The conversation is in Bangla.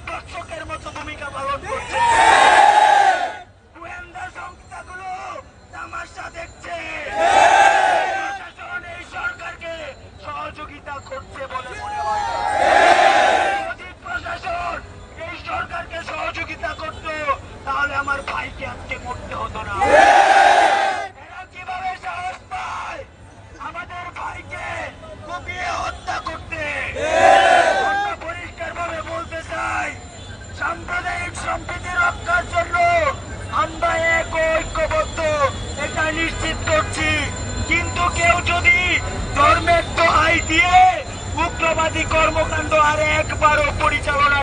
দর্শকের মতো ভূমিকা পালন করছে। গোয়েন্দা সংস্থাগুলো তামাশা দেখছে। প্রশাসন এই সরকারকে সহযোগিতা করছে বলে মনে হয় না। যদি প্রশাসন এই সরকারকে সহযোগিতা করত তাহলে আমার ভাইকে আজকে মরতে হতো না। এরা কিভাবে সাহস পায় আমাদের ভাইকে কুপিয়ে হত্যা করতে? আমরা পরিষ্কারভাবে বলতে চাই, সাম্প্রদায়িক সম্প্রীতি রক্ষার জন্য আমরা এক ঐক্যবদ্ধ, এটা নিশ্চিত করছি। কিন্তু কেউ যদি ধর্মের দোহাই দিয়ে উগ্রবাদী কর্মকাণ্ড আর একবারও পরিচালনা